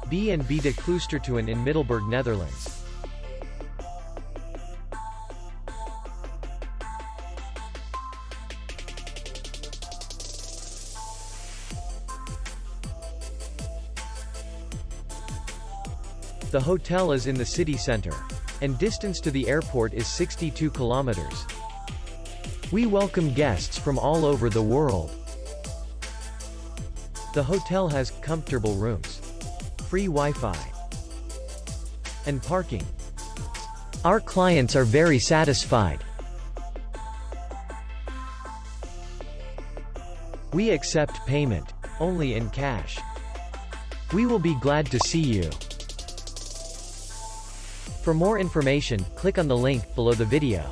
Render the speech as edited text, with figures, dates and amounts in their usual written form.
B&B De Kloostertuin in Middelburg, Netherlands. The hotel is in the city center, and distance to the airport is 62 kilometers. We welcome guests from all over the world. The hotel has comfortable rooms, free Wi-Fi, and parking. Our clients are very satisfied. We accept payment only in cash. We will be glad to see you. For more information, click on the link below the video.